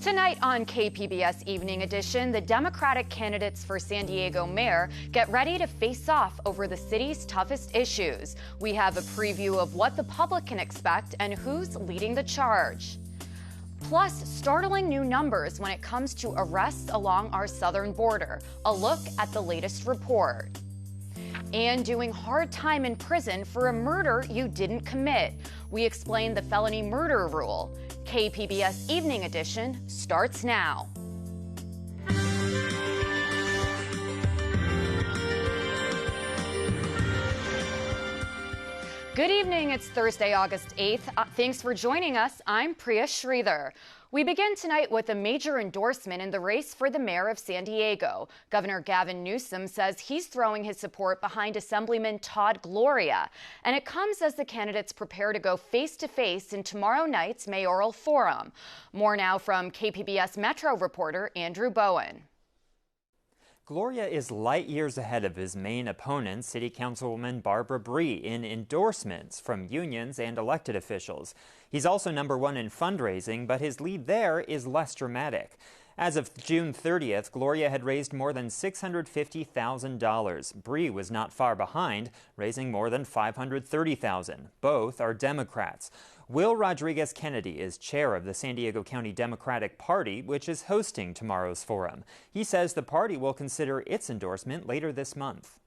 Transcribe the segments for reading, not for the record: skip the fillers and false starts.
Tonight on KPBS Evening Edition, the Democratic candidates for San Diego mayor get ready to face off over the city's toughest issues. We have a preview of what the public can expect and who's leading the charge. Plus, startling new numbers when it comes to arrests along our southern border. A look at the latest report. And doing hard time in prison for a murder you didn't commit. We explain the felony murder rule. KPBS Evening Edition starts now. Good evening. It's Thursday, August 8th. Thanks for joining us. I'm Priya Sridhar. We begin tonight with a major endorsement in the race for the mayor of San Diego. Governor Gavin Newsom says he's throwing his support behind Assemblyman Todd Gloria. And it comes as the candidates prepare to go face-to-face in tomorrow night's mayoral forum. More now from KPBS Metro reporter Andrew Bowen. Gloria is light years ahead of his main opponent, City Councilwoman Barbara Bree, in endorsements from unions and elected officials. He's also number one in fundraising, but his lead there is less dramatic. As of June 30th, Gloria had raised more than $650,000. Bree was not far behind, raising more than $530,000. Both are Democrats. Will Rodriguez Kennedy is chair of the San Diego County Democratic Party, which is hosting tomorrow's forum. He says the party will consider its endorsement later this month.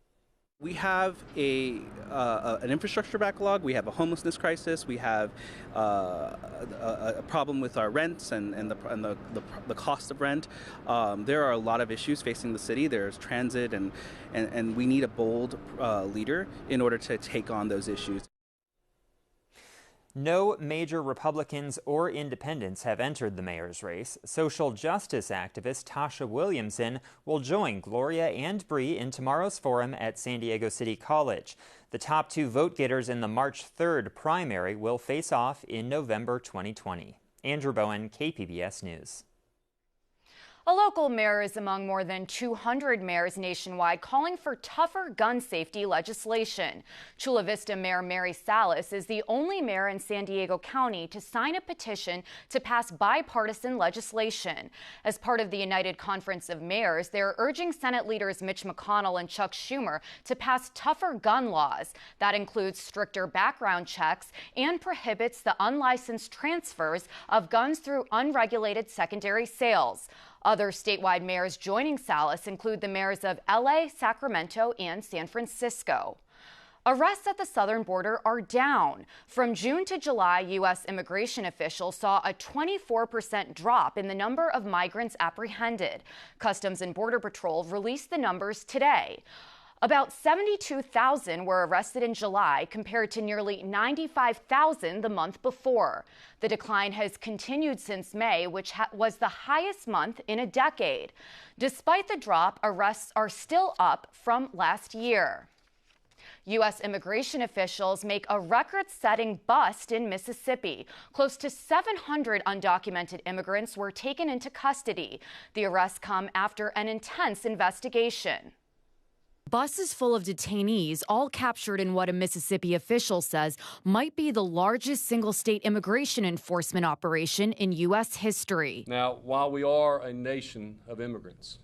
We have an infrastructure backlog, we have a homelessness crisis, we have a problem with our rents and the cost of rent. There are a lot of issues facing the city. There's transit and we need a bold leader in order to take on those issues. No major Republicans or independents have entered the mayor's race. Social justice activist Tasha Williamson will join Gloria and Bree in tomorrow's forum at San Diego City College. The top two vote-getters in the March 3rd primary will face off in November 2020. Andrew Bowen, KPBS News. A local mayor is among more than 200 mayors nationwide calling for tougher gun safety legislation. Chula Vista Mayor Mary Salas is the only mayor in San Diego County to sign a petition to pass bipartisan legislation. As part of the United Conference of Mayors, they're urging Senate leaders Mitch McConnell and Chuck Schumer to pass tougher gun laws. That includes stricter background checks and prohibits the unlicensed transfers of guns through unregulated secondary sales. Other statewide mayors joining Salas include the mayors of LA, Sacramento, and San Francisco. Arrests at the southern border are down. From June to July, U.S. immigration officials saw a 24% drop in the number of migrants apprehended. Customs and Border Patrol released the numbers today. About 72,000 were arrested in July compared to nearly 95,000 the month before. The decline has continued since May, which was the highest month in a decade. Despite the drop, arrests are still up from last year. U.S. immigration officials make a record-setting bust in Mississippi. Close to 700 undocumented immigrants were taken into custody. The arrests come after an intense investigation. Buses full of detainees, all captured in what a Mississippi official says might be the largest single-state immigration enforcement operation in U.S. history. Now, while we are a nation of immigrants,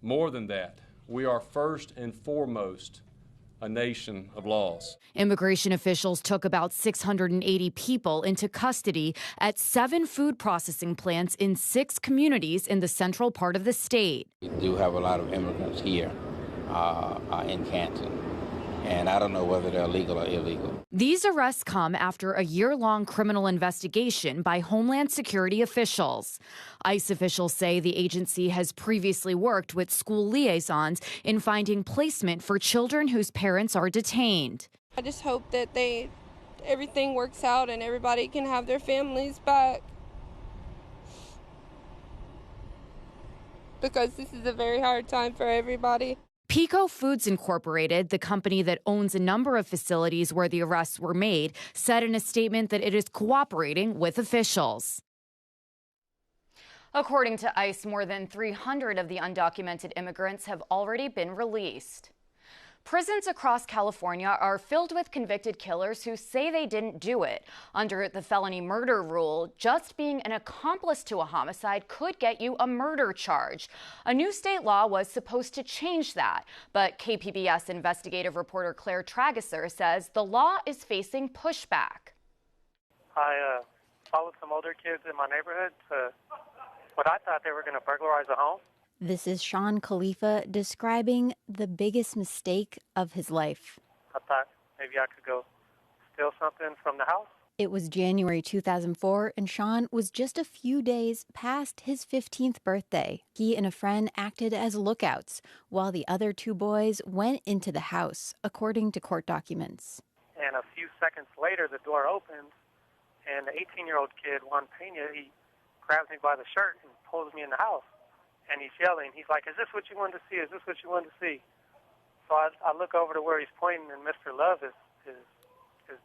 more than that, we are first and foremost a nation of laws. Immigration officials took about 680 people into custody at 7 food processing plants in 6 communities in the central part of the state. We do have a lot of immigrants here in Canton, and I don't know whether they're legal or illegal. These arrests come after a year-long criminal investigation by Homeland Security officials. ICE officials say the agency has previously worked with school liaisons in finding placement for children whose parents are detained. I just hope that everything works out and everybody can have their families back, because this is a very hard time for everybody. Pico Foods Incorporated, the company that owns a number of facilities where the arrests were made, said in a statement that it is cooperating with officials. According to ICE, more than 300 of the undocumented immigrants have already been released. Prisons across California are filled with convicted killers who say they didn't do it. Under the felony murder rule, just being an accomplice to a homicide could get you a murder charge. A new state law was supposed to change that, but KPBS investigative reporter Claire Trageser says the law is facing pushback. I followed some older kids in my neighborhood to what I thought they were going to burglarize a home. This is Sean Khalifa describing the biggest mistake of his life. I thought maybe I could go steal something from the house. It was January 2004, and Sean was just a few days past his 15th birthday. He and a friend acted as lookouts while the other two boys went into the house, according to court documents. And a few seconds later, the door opens, and the 18-year-old kid, Juan Pena, he grabs me by the shirt and pulls me in the house. And he's yelling. He's like, "Is this what you wanted to see? Is this what you wanted to see?" So I look over to where he's pointing, and Mr. Love is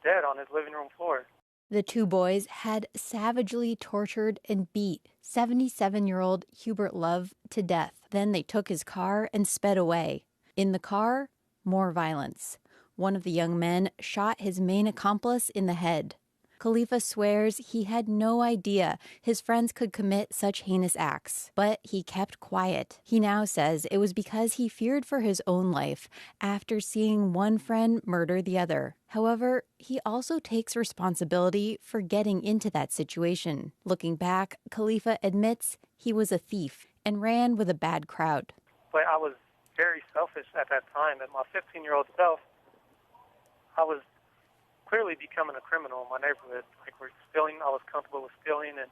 dead on his living room floor. The two boys had savagely tortured and beat 77-year-old Hubert Love to death. Then they took his car and sped away. In the car, more violence. One of the young men shot his main accomplice in the head. Khalifa swears he had no idea his friends could commit such heinous acts, but he kept quiet. He now says it was because he feared for his own life after seeing one friend murder the other. However, he also takes responsibility for getting into that situation. Looking back, Khalifa admits he was a thief and ran with a bad crowd. But I was very selfish at that time. At my 15-year-old self, I was clearly becoming a criminal in my neighborhood. Like, we're stealing, I was comfortable with stealing, and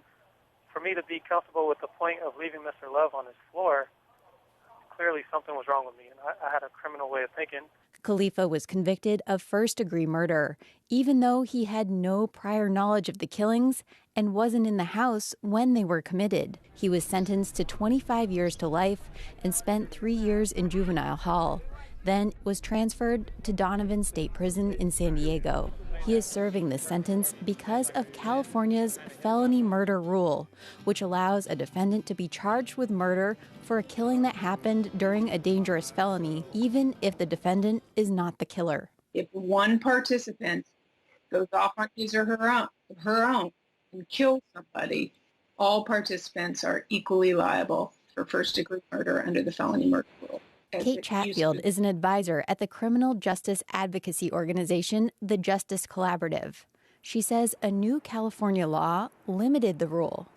for me to be comfortable with the point of leaving Mr. Love on his floor, clearly something was wrong with me, and I had a criminal way of thinking. Khalifa was convicted of first-degree murder, even though he had no prior knowledge of the killings and wasn't in the house when they were committed. He was sentenced to 25 years to life and spent 3 years in juvenile hall, then was transferred to Donovan State Prison in San Diego. He is serving this sentence because of California's felony murder rule, which allows a defendant to be charged with murder for a killing that happened during a dangerous felony, even if the defendant is not the killer. If one participant goes off on his or her own and kills somebody, all participants are equally liable for first-degree murder under the felony murder rule. Kate Chatfield is an advisor at the criminal justice advocacy organization, the Justice Collaborative. She says a new California law limited the rule.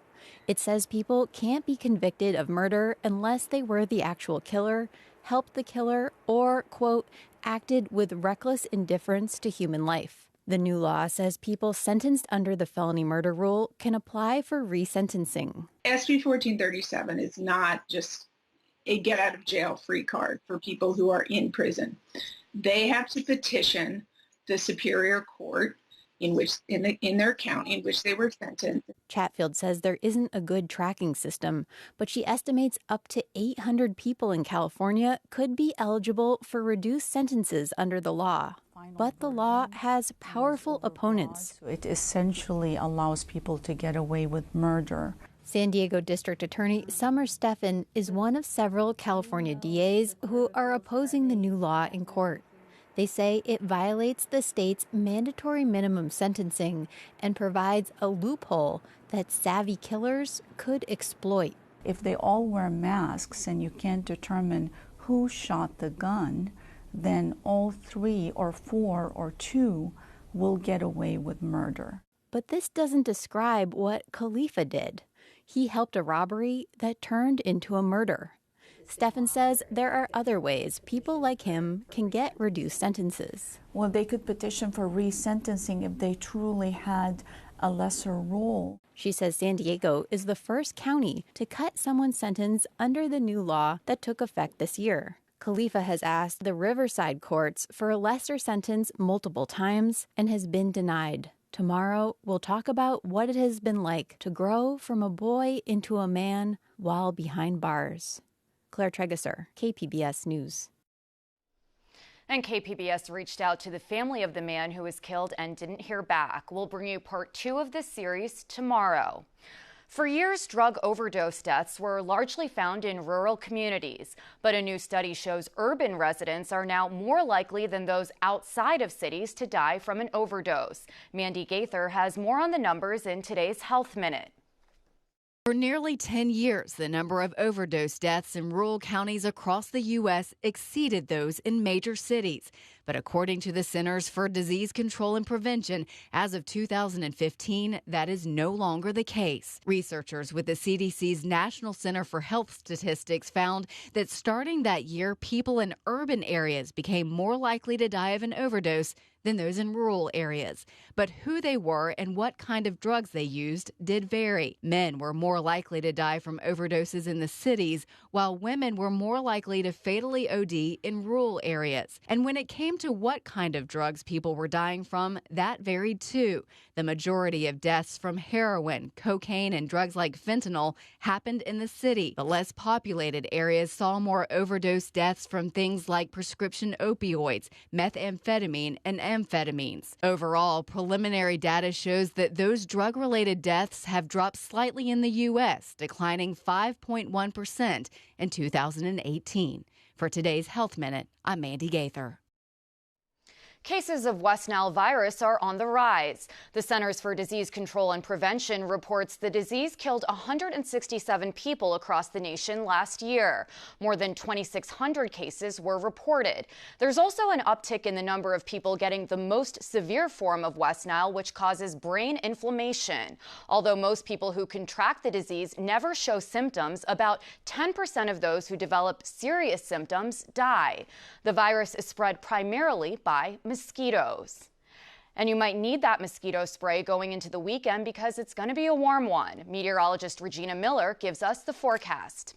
It says people can't be convicted of murder unless they were the actual killer, helped the killer, or, quote, acted with reckless indifference to human life. The new law says people sentenced under the felony murder rule can apply for resentencing. SB 1437 is not just a get-out-of-jail-free card for people who are in prison. They have to petition the superior court in their county in which they were sentenced. Chatfield says there isn't a good tracking system, but she estimates up to 800 people in California could be eligible for reduced sentences under the law. But the law has powerful opponents. It essentially allows people to get away with murder. San Diego District Attorney Summer Stephan is one of several California DAs who are opposing the new law in court. They say it violates the state's mandatory minimum sentencing and provides a loophole that savvy killers could exploit. If they all wear masks and you can't determine who shot the gun, then all 3 or 4 or 2 will get away with murder. But this doesn't describe what Khalifa did. He helped a robbery that turned into a murder. Stephan says there are other ways people like him can get reduced sentences. Well, they could petition for resentencing if they truly had a lesser role. She says San Diego is the first county to cut someone's sentence under the new law that took effect this year. Khalifa has asked the Riverside courts for a lesser sentence multiple times and has been denied. Tomorrow, we'll talk about what it has been like to grow from a boy into a man while behind bars. Claire Trageser, KPBS News. And KPBS reached out to the family of the man who was killed and didn't hear back. We'll bring you part 2 of this series tomorrow. For years, drug overdose deaths were largely found in rural communities, but a new study shows urban residents are now more likely than those outside of cities to die from an overdose. Mandy Gaither has more on the numbers in today's Health Minute. For nearly 10 years, the number of overdose deaths in rural counties across the U.S. exceeded those in major cities. But according to the Centers for Disease Control and Prevention, as of 2015, that is no longer the case. Researchers with the CDC's National Center for Health Statistics found that starting that year, people in urban areas became more likely to die of an overdose than those in rural areas. But who they were and what kind of drugs they used did vary. Men were more likely to die from overdoses in the cities, while women were more likely to fatally OD in rural areas. And when it came to what kind of drugs people were dying from, that varied too. The majority of deaths from heroin, cocaine, and drugs like fentanyl happened in the city. The less populated areas saw more overdose deaths from things like prescription opioids, methamphetamine, and amphetamines. Overall, preliminary data shows that those drug-related deaths have dropped slightly in the U.S., declining 5.1% in 2018. For today's Health Minute, I'm Mandy Gaither. Cases of West Nile virus are on the rise. The Centers for Disease Control and Prevention reports the disease killed 167 people across the nation last year. More than 2,600 cases were reported. There's also an uptick in the number of people getting the most severe form of West Nile, which causes brain inflammation. Although most people who contract the disease never show symptoms, about 10% of those who develop serious symptoms die. The virus is spread primarily by mosquitoes. And you might need that mosquito spray going into the weekend because it's going to be a warm one. Meteorologist Regina Miller gives us the forecast.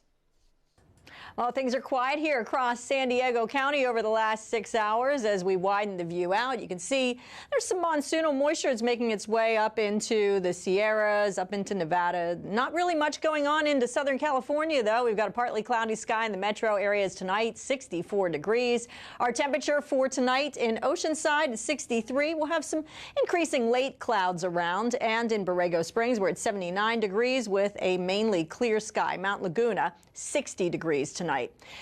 Well, things are quiet here across San Diego County over the last 6 hours as we widen the view out. You can see there's some monsoonal moisture that's making its way up into the Sierras, up into Nevada. Not really much going on into Southern California, though. We've got a partly cloudy sky in the metro areas tonight, 64 degrees. Our temperature for tonight in Oceanside is 63. We'll have some increasing late clouds around. And in Borrego Springs, we're at 79 degrees with a mainly clear sky. Mount Laguna, 60 degrees tonight.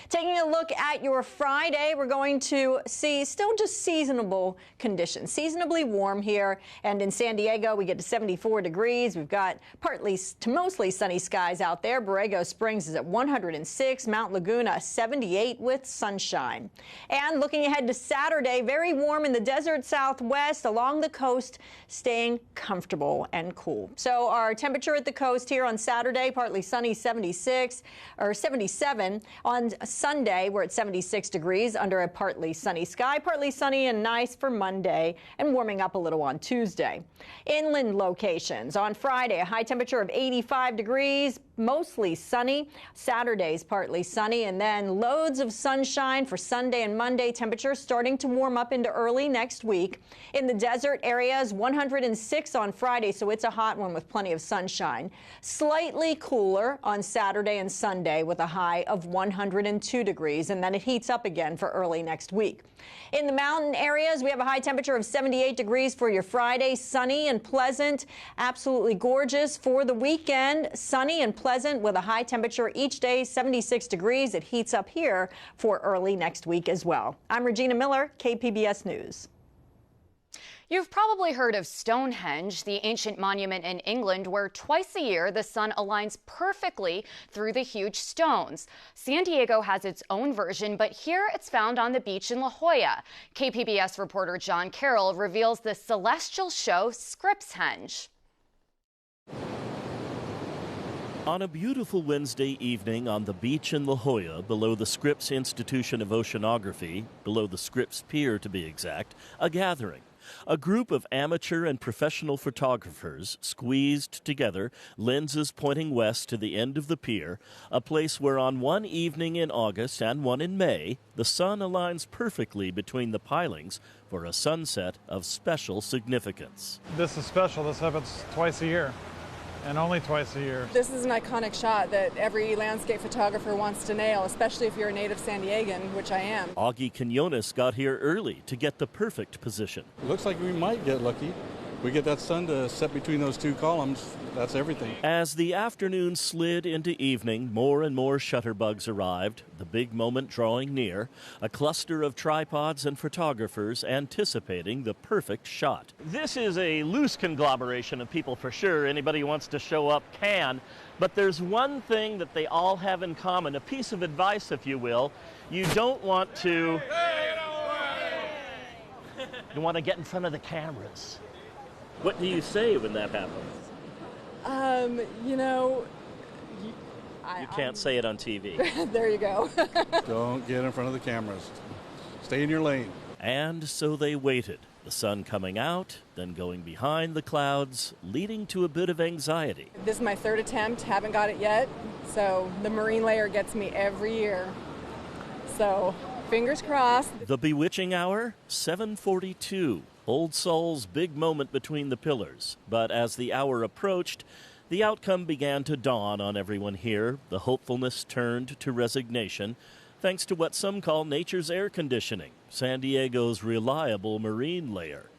Taking a look at your Friday, we're going to see still just seasonable conditions, seasonably warm here. And in San Diego, we get to 74 degrees. We've got partly to mostly sunny skies out there. Borrego Springs is at 106, Mount Laguna 78 with sunshine. And looking ahead to Saturday, very warm in the desert Southwest, along the coast, staying comfortable and cool. So our temperature at the coast here on Saturday, partly sunny, 76 or 77. On Sunday, we're at 76 degrees under a partly sunny sky, partly sunny and nice for Monday, and warming up a little on Tuesday. Inland locations on Friday, a high temperature of 85 degrees, mostly sunny. Saturday's partly sunny, and then loads of sunshine for Sunday and Monday. Temperatures starting to warm up into early next week. In the desert areas, 106 on Friday, so it's a hot one with plenty of sunshine. Slightly cooler on Saturday and Sunday with a high of 102 degrees, and then it heats up again for early next week. In the mountain areas, we have a high temperature of 78 degrees for your Friday, sunny and pleasant, absolutely gorgeous for the weekend, sunny and pleasant with a high temperature each day, 76 degrees. It heats up here for early next week as well. I'm Regina Miller, KPBS News. You've probably heard of Stonehenge, the ancient monument in England where twice a year the sun aligns perfectly through the huge stones. San Diego has its own version, but here it's found on the beach in La Jolla. KPBS reporter John Carroll reveals the celestial show Scrippshenge. On a beautiful Wednesday evening on the beach in La Jolla, below the Scripps Institution of Oceanography, below the Scripps Pier to be exact, a gathering. A group of amateur and professional photographers squeezed together, lenses pointing west to the end of the pier, a place where on one evening in August and one in May, the sun aligns perfectly between the pilings for a sunset of special significance. This is special. This happens twice a year. And only twice a year. This is an iconic shot that every landscape photographer wants to nail, especially if you're a native San Diegan, which I am. Augie Quinones got here early to get the perfect position. Looks like we might get lucky. we get that sun to set between those two columns, that's everything. As the afternoon slid into evening, more and more shutterbugs arrived, the big moment drawing near, a cluster of tripods and photographers anticipating the perfect shot. This is a loose conglomeration of people for sure. Anybody who wants to show up can. But there's one thing that they all have in common, a piece of advice, if you will. You don't want to... You want to get in front of the cameras. What do you say when that happens? You know, you can't say it on TV. There you go. Don't get in front of the cameras. Stay in your lane. And so they waited, the sun coming out, then going behind the clouds, leading to a bit of anxiety. This is my third attempt, haven't got it yet, so the marine layer gets me every year. So, fingers crossed. The bewitching hour, 7:42. Old Sol's big moment between the pillars. But as the hour approached, the outcome began to dawn on everyone here. The hopefulness turned to resignation, thanks to what some call nature's air conditioning, San Diego's reliable marine layer.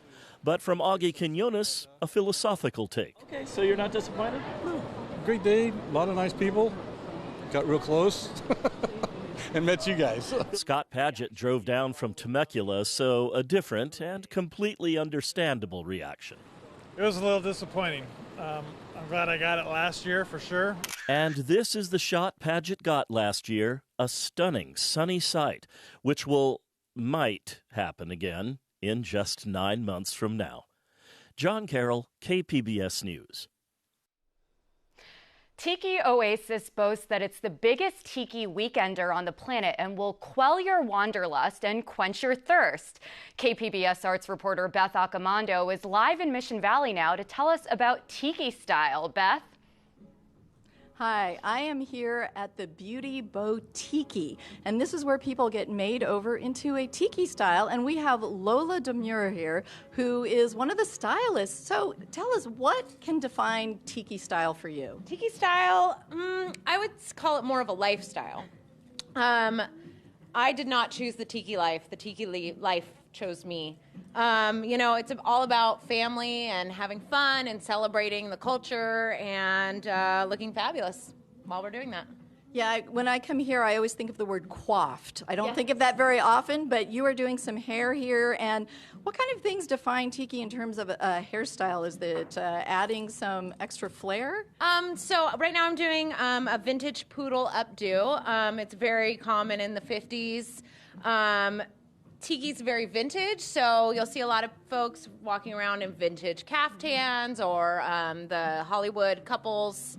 But from Augie Quinones, a philosophical take. Okay, so you're not disappointed? No. Great day, a lot of nice people. Got real close. And met you guys. Scott Padgett drove down from Temecula, so a different and completely understandable reaction. It was a little disappointing. I'm glad I got it last year for sure. And this is the shot Padgett got last year, a stunning sunny sight, which might happen again in just 9 months from now. John Carroll, KPBS News. Tiki Oasis boasts that it's the biggest tiki weekender on the planet and will quell your wanderlust and quench your thirst. KPBS Arts reporter Beth Accomando is live in Mission Valley now to tell us about tiki style. Beth? Hi, I am here at the Beauty Bow Tiki, and this is where people get made over into a tiki style, and we have Lola Demure here, who is one of the stylists. So tell us, what can define tiki style for you? Tiki style, I would call it more of a lifestyle. I did not choose the tiki life. The tiki life chose me. It's all about family and having fun and celebrating the culture and looking fabulous while we're doing that. Yeah, when I come here, I always think of the word coiffed. I don't think of that very often, but you are doing some hair here. And what kind of things define tiki in terms of a hairstyle? Is it adding some extra flair? So right now I'm doing a vintage poodle updo. It's very common in the 50s. Tiki's very vintage, so you'll see a lot of folks walking around in vintage caftans or the Hollywood couples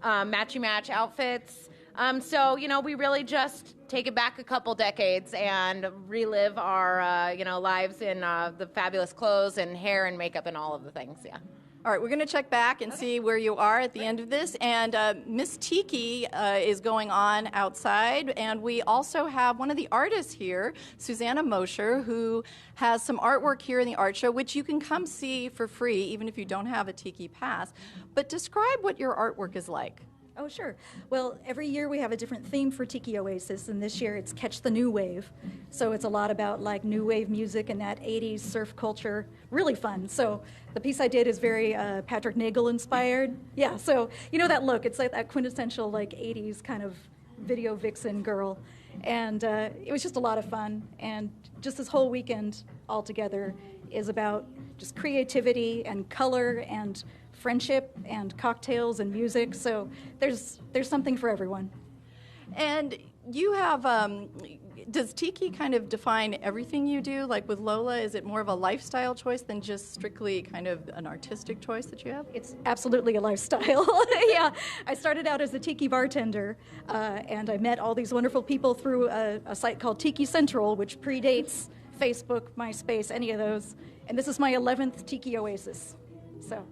matchy-match outfits. We really just take it back a couple decades and relive our, lives in the fabulous clothes and hair and makeup and all of the things, yeah. All right, we're going to check back and see where you are at the end of this. And Miss Tiki is going on outside. And we also have one of the artists here, Susanna Mosher, who has some artwork here in the art show, which you can come see for free, even if you don't have a Tiki pass. But describe what your artwork is like. Oh, sure. Well, every year we have a different theme for Tiki Oasis, and this year it's Catch the New Wave. So it's a lot about like new wave music and that 80s surf culture. Really fun. So the piece I did is very Patrick Nagel inspired. Yeah, so you know that look. It's like that quintessential like 80s kind of video vixen girl. And it was just a lot of fun. And just this whole weekend altogether is about just creativity and color and friendship and cocktails and music, so there's something for everyone. And you have, does Tiki kind of define everything you do? Like with Lola, is it more of a lifestyle choice than just strictly kind of an artistic choice that you have? It's absolutely a lifestyle. Yeah, I started out as a Tiki bartender, and I met all these wonderful people through a site called Tiki Central, which predates Facebook, MySpace, any of those. And this is my 11th Tiki Oasis, so.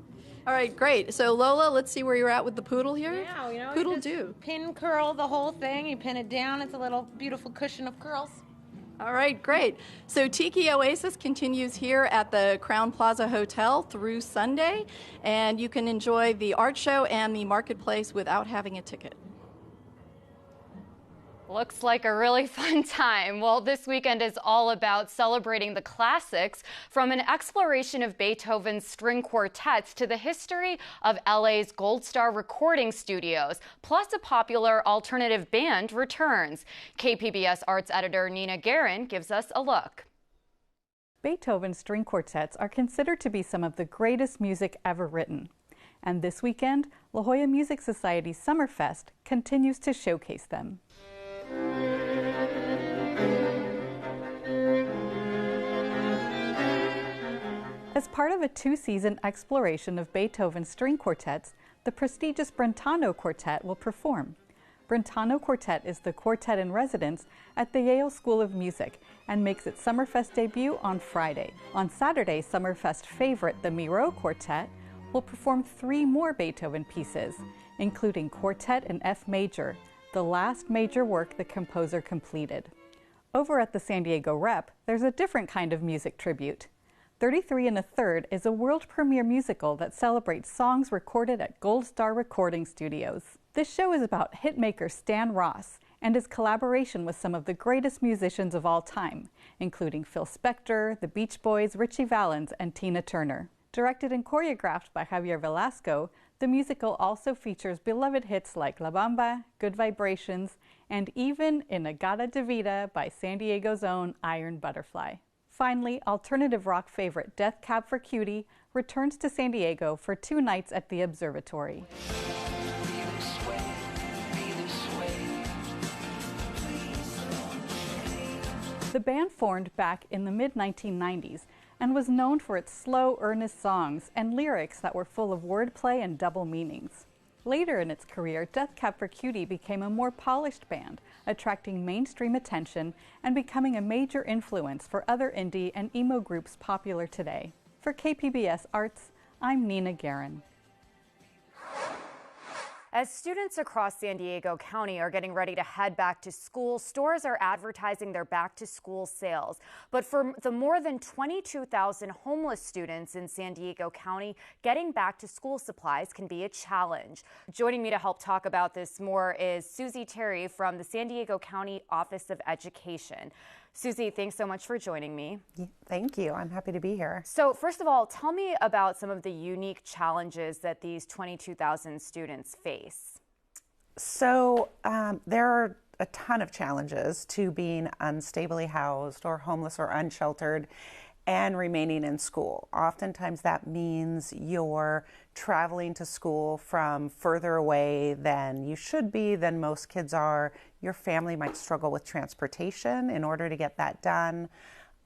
All right, great. So Lola, let's see where you're at with the poodle here. Yeah, poodle do. Pin curl the whole thing. You pin it down. It's a little beautiful cushion of curls. All right, great. So Tiki Oasis continues here at the Crown Plaza Hotel through Sunday, and you can enjoy the art show and the marketplace without having a ticket. Looks like a really fun time. Well, this weekend is all about celebrating the classics, from an exploration of Beethoven's string quartets to the history of LA's Gold Star recording studios, plus a popular alternative band returns. KPBS Arts editor Nina Guerin gives us a look. Beethoven's string quartets are considered to be some of the greatest music ever written. And this weekend, La Jolla Music Society's Summerfest continues to showcase them. As part of a two-season exploration of Beethoven's string quartets, the prestigious Brentano Quartet will perform. Brentano Quartet is the quartet in residence at the Yale School of Music and makes its Summerfest debut on Friday. On Saturday, Summerfest favorite, the Miro Quartet, will perform 3 more Beethoven pieces, including Quartet in F major, the last major work the composer completed. Over at the San Diego Rep, there's a different kind of music tribute. 33 1/3 is a world premiere musical that celebrates songs recorded at Gold Star Recording Studios. This show is about hitmaker Stan Ross and his collaboration with some of the greatest musicians of all time, including Phil Spector, the Beach Boys, Richie Valens, and Tina Turner. Directed and choreographed by Javier Velasco, the musical also features beloved hits like La Bamba, Good Vibrations, and even Inagata de Vida by San Diego's own Iron Butterfly. Finally, alternative rock favorite Death Cab for Cutie returns to San Diego for 2 nights at the Observatory. The band formed back in the mid-1990s and was known for its slow, earnest songs and lyrics that were full of wordplay and double meanings. Later in its career, Death Cab for Cutie became a more polished band, attracting mainstream attention and becoming a major influence for other indie and emo groups popular today. For KPBS Arts, I'm Nina Guerin. As students across San Diego County are getting ready to head back to school, stores are advertising their back-to-school sales. But for the more than 22,000 homeless students in San Diego County, getting back-to-school supplies can be a challenge. Joining me to help talk about this more is Susie Terry from the San Diego County Office of Education. Susie, thanks so much for joining me. Thank you. I'm happy to be here. So first of all, tell me about some of the unique challenges that these 22,000 students face. So there are a ton of challenges to being unstably housed or homeless or unsheltered and remaining in school. Oftentimes that means you're traveling to school from further away than you should be, than most kids are. Your family might struggle with transportation in order to get that done.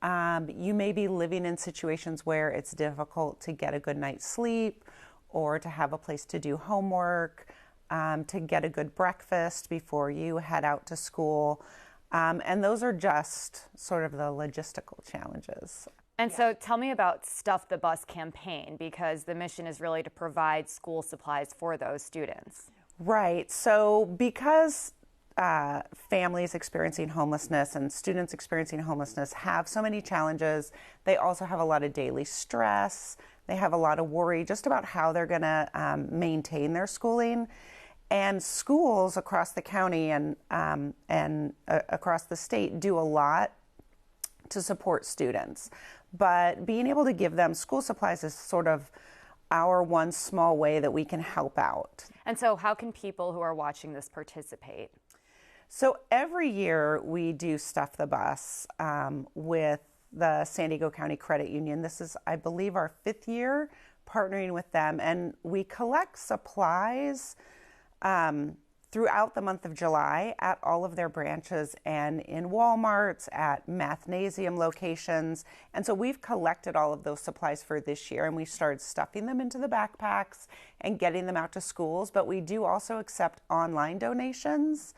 You may be living in situations where it's difficult to get a good night's sleep or to have a place to do homework, to get a good breakfast before you head out to school. And those are just sort of the logistical challenges. And so tell me about Stuff the Bus campaign, because the mission is really to provide school supplies for those students. Right. So because families experiencing homelessness and students experiencing homelessness have so many challenges, they also have a lot of daily stress. They have a lot of worry just about how they're going to maintain their schooling. And schools across the county and across the state do a lot to support students. But being able to give them school supplies is sort of our one small way that we can help out. And so how can people who are watching this participate? So every year we do Stuff the Bus with the San Diego County Credit Union. This is, I believe, our 5th year partnering with them. And we collect supplies throughout the month of July at all of their branches and in Walmarts, at Mathnasium locations. And so we've collected all of those supplies for this year, and we started stuffing them into the backpacks and getting them out to schools. But we do also accept online donations,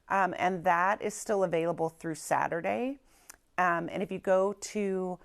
and that is still available through Saturday. And if you go to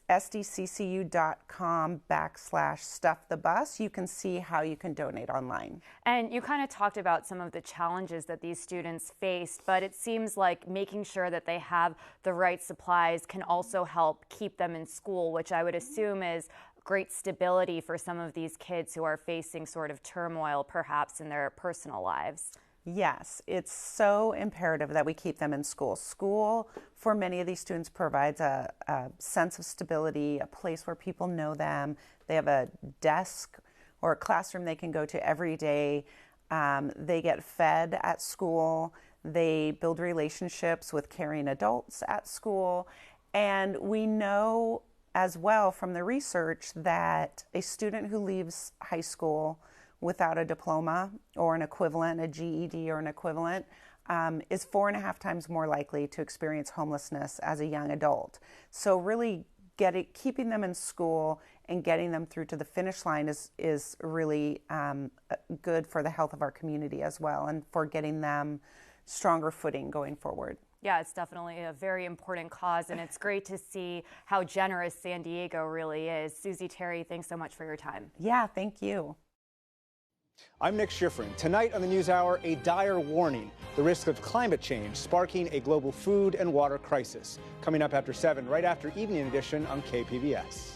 sdccu.com/stuffthebus, you can see how you can donate online. And you kind of talked about some of the challenges that these students faced, but it seems like making sure that they have the right supplies can also help keep them in school, which I would assume is great stability for some of these kids who are facing sort of turmoil perhaps in their personal lives. Yes, it's so imperative that we keep them in school. School, for many of these students, provides a sense of stability, a place where people know them. They have a desk or a classroom they can go to every day. They get fed at school. They build relationships with caring adults at school. And we know as well from the research that a student who leaves high school without a diploma or an equivalent, a GED or an equivalent, is 4.5 times more likely to experience homelessness as a young adult. So really keeping them in school and getting them through to the finish line is really good for the health of our community as well, and for getting them stronger footing going forward. Yeah, it's definitely a very important cause, and it's great to see how generous San Diego really is. Susie, Terry, thanks so much for your time. Yeah, thank you. I'm Nick Schifrin. Tonight on the NewsHour, a dire warning: the risk of climate change sparking a global food and water crisis. Coming up after 7, right after Evening Edition on KPBS.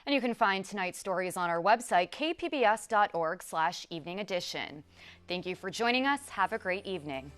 And you can find tonight's stories on our website, kpbs.org/evening edition. Thank you for joining us. Have a great evening.